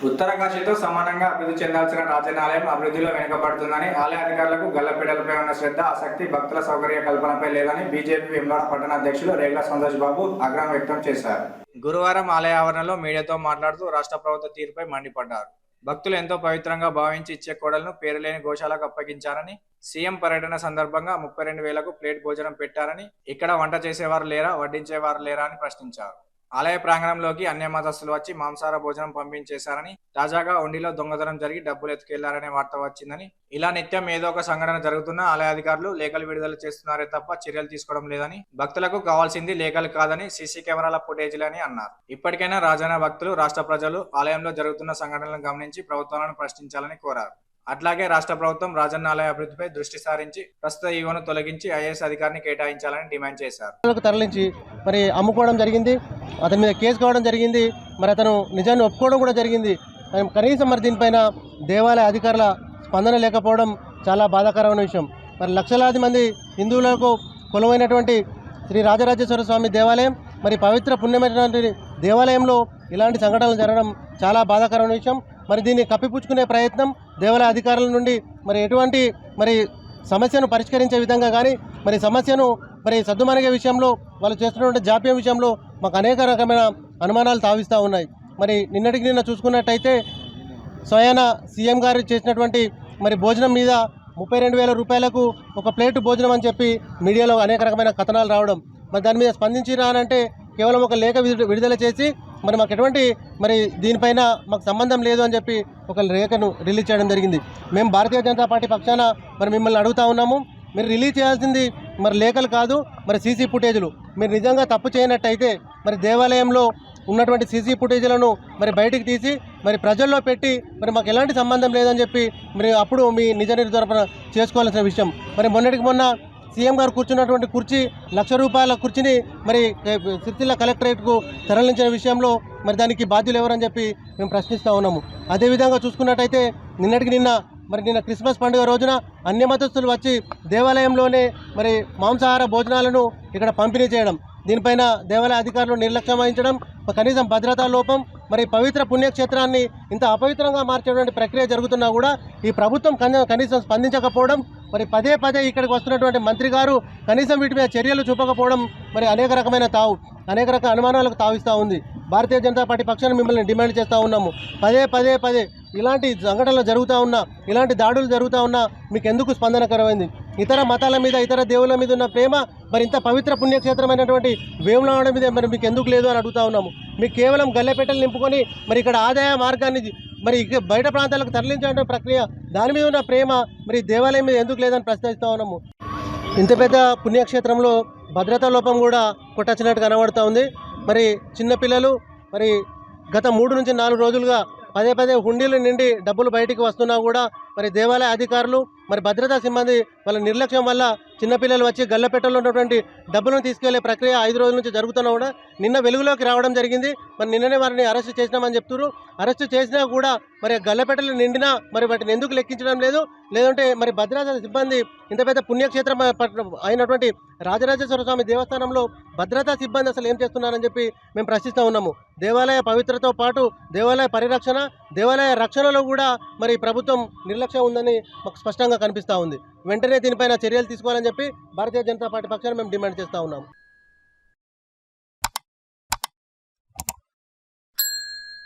ఉత్తరకాశీతో సమానంగా అభివృద్ధి చెందాల్సిన రాజనాలయం అభివృద్ధిలో వెనుకబడుతుందని ఆలయ అధికారులకు గల్లపీడలపై ఉన్న శ్రద్ధ ఆసక్తి భక్తుల సౌకర్య కల్పనపై లేదని బీజేపీ వేములవాడ పట్టణ అధ్యక్షులు రేగ్ల సంతోష్ బాబు ఆగ్రహం వ్యక్తం చేశారు. గురువారం ఆలయ ఆవరణలో మీడియాతో మాట్లాడుతూ రాష్ట్ర ప్రభుత్వ తీరుపై మండిపడ్డారు. భక్తులు ఎంతో పవిత్రంగా భావించి ఇచ్చే కోడలను పేరులేని గోశాలకు అప్పగించారని, సీఎం పర్యటన సందర్భంగా 32,000కు ప్లేట్ భోజనం పెట్టారని, ఇక్కడ వంట చేసేవారు లేరా, వడ్డించేవారు లేరా అని ప్రశ్నించారు. ఆలయ ప్రాంగణంలోకి అన్య మతస్థులు వచ్చి మాంసాహార భోజనం పంపించేశారని, తాజాగా ఉండిలో దొంగతనం జరిగి డబ్బులు ఎత్తుకెళ్లారనే వార్త వచ్చిందని, ఇలా నిత్యం ఏదో ఒక సంఘటన జరుగుతున్న ఆలయ అధికారులు లేఖలు విడుదల చేస్తున్నారే తప్ప చర్యలు తీసుకోవడం లేదని, భక్తులకు కావాల్సింది లేఖలు కాదని సీసీ కెమెరాల ఫుటేజీలని అన్నారు. ఇప్పటికైనా రాజన్న భక్తులు, రాష్ట్ర ప్రజలు ఆలయంలో జరుగుతున్న సంఘటనలను గమనించి ప్రభుత్వాలను ప్రశ్నించాలని కోరారు. అట్లాగే రాష్ట్ర ప్రభుత్వం రాజన్న ఆలయ అభివృద్ధిపై దృష్టి సారించి ప్రస్తుత ఈవోను తొలగించి ఐఏఎస్ అధికారిని కేటాయించాలని డిమాండ్ చేశారు. తరలించి మరి అమ్ముకోవడం జరిగింది, అతని మీద కేసు కావడం జరిగింది, మరి అతను నిజాన్ని ఒప్పుకోవడం కూడా జరిగింది. కనీసం మరి దీనిపైన దేవాలయ అధికారుల స్పందన లేకపోవడం చాలా బాధాకరమైన విషయం. మరి లక్షలాది మంది హిందువులకు కొలువైనటువంటి శ్రీ రాజరాజేశ్వర స్వామి దేవాలయం, మరి పవిత్ర పుణ్యమైనటువంటి దేవాలయంలో ఇలాంటి సంఘటనలు జరగడం చాలా బాధాకరమైన విషయం. మరి దీన్ని కప్పిపుచ్చుకునే ప్రయత్నం దేవాలయ అధికారుల నుండి మరి ఎటువంటి మరి సమస్యను పరిష్కరించే విధంగా కానీ, మరి సమస్యను మరి సద్దుమణిగే విషయంలో వాళ్ళు చేస్తున్నటువంటి జాప్యం విషయంలో మాకు అనేక రకమైన అనుమానాలు తావిస్తూ ఉన్నాయి. మరి నిన్నటికి నిన్న చూసుకున్నట్టయితే స్వయాన సీఎం గారు చేసినటువంటి మరి భోజనం మీద 32,000 రూపాయలకు ఒక ప్లేటు భోజనం అని చెప్పి మీడియాలో అనేక రకమైన కథనాలు రావడం, మరి దాని మీద స్పందించిరా అంటే కేవలం ఒక లేఖ విడుదల చేసి మరి మాకు ఎటువంటి మరి దీనిపైన మాకు సంబంధం లేదు అని చెప్పి ఒక లేఖను రిలీజ్ చేయడం జరిగింది. మేము భారతీయ జనతా పార్టీ పక్షాన మరి మిమ్మల్ని అడుగుతా ఉన్నాము, మీరు రిలీజ్ చేయాల్సింది మరి లేఖలు కాదు, మరి సీసీ ఫుటేజీలు. మీరు నిజంగా తప్పు చేయనట్టయితే మరి దేవాలయంలో ఉన్నటువంటి సీసీ ఫుటేజీలను మరి బయటికి తీసి మరి ప్రజల్లో పెట్టి మరి మాకు ఎలాంటి సంబంధం లేదని చెప్పి మరి అప్పుడు మీ నిజ నిర్ధారణ చేసుకోవాల్సిన విషయం. మరి మొన్నటికి మొన్న సీఎం గారు కూర్చున్నటువంటి కుర్చీ ₹1,00,000 కుర్చీని మరి సిరిసిల్ల కలెక్టరేట్కు తరలించిన విషయంలో మరి దానికి బాధ్యులు ఎవరని చెప్పి మేము ప్రశ్నిస్తూ ఉన్నాము. అదేవిధంగా చూసుకున్నట్టయితే నిన్న క్రిస్మస్ పండుగ రోజున అన్య మతస్థులు వచ్చి దేవాలయంలోనే మరి మాంసాహార భోజనాలను ఇక్కడ పంపిణీ చేయడం, దీనిపైన దేవాలయ అధికారులు నిర్లక్ష్యం వహించడం, కనీసం భద్రతా లోపం, మరి పవిత్ర పుణ్యక్షేత్రాన్ని ఇంత అపవిత్రంగా మార్చేటువంటి ప్రక్రియ జరుగుతున్నా కూడా ఈ ప్రభుత్వం కనీసం స్పందించకపోవడం, మరి పదే ఇక్కడికి వస్తున్నటువంటి మంత్రి గారు కనీసం వీటి మీద చర్యలు చూపకపోవడం మరి అనేక రకమైన అనుమానాలకు తావిస్తూ ఉంది. భారతీయ జనతా పార్టీ పక్షాన్ని మిమ్మల్ని డిమాండ్ చేస్తూ ఉన్నాము, పదే ఇలాంటి సంఘటనలు జరుగుతూ ఉన్నా, ఇలాంటి దాడులు జరుగుతూ ఉన్నా మీకు ఎందుకు స్పందనకరమైంది? ఇతర మతాల మీద, ఇతర దేవుళ్ళ మీద ఉన్న ప్రేమ మరి ఇంత పవిత్ర పుణ్యక్షేత్రమైనటువంటి వేములవాడ మీద మరి మీకు ఎందుకు లేదు అని అడుగుతూ ఉన్నాము. మీకు కేవలం గల్లెపెట్టెలు నింపుకొని మరి ఇక్కడ ఆదాయ మార్గాన్ని మరి బయట ప్రాంతాలకు తరలించే ప్రక్రియ, దాని మీద ఉన్న ప్రేమ మరి దేవాలయం మీద ఎందుకు లేదని ప్రశ్నిస్తూ ఉన్నాము. ఇంత పెద్ద పుణ్యక్షేత్రంలో భద్రతా లోపం కూడా కొట్టచ్చినట్టు కనబడుతూ ఉంది. మరి చిన్నపిల్లలు మరి గత 3 నుంచి 4 రోజులుగా పదే హుండీల నుండి డబ్బులు బయటికి వస్తున్నా కూడా మరి దేవాలయ అధికారులు మరి భద్రతా సిబ్బంది వాళ్ళ నిర్లక్ష్యం వల్ల చిన్నపిల్లలు వచ్చి గల్లపెట్టెలో ఉన్నటువంటి డబ్బులను తీసుకెళ్లే ప్రక్రియ 5 రోజుల నుంచి జరుగుతున్నా కూడా నిన్న వెలుగులోకి రావడం జరిగింది. మరి నిన్ననే వారిని అరెస్ట్ చేసినామని చెప్తున్నారు. అరెస్ట్ చేసినా కూడా మరి గల్లపెట్టెలు నిండినా మరి వాటిని ఎందుకు లెక్కించడం లేదు? లేదంటే మరి భద్రతా సిబ్బంది ఇంత పెద్ద పుణ్యక్షేత్రం అయినటువంటి రాజరాజేశ్వర స్వామి దేవస్థానంలో భద్రతా సిబ్బంది అసలు ఏం చేస్తున్నారని చెప్పి మేము ప్రశ్నిస్తూ ఉన్నాము. దేవాలయ పవిత్రతో పాటు దేవాలయ పరిరక్షణ, దేవాలయ రక్షణలో కూడా మరి ప్రభుత్వం నిర్లక్ష్యం ఉందని మాకు స్పష్టంగా కనిపిస్తూ ఉంది. వెంటనే దీనిపైన చర్యలు తీసుకోవాలని చెప్పి భారతీయ జనతా పార్టీ పక్షాన్ని మేము డిమాండ్ చేస్తూ ఉన్నాము.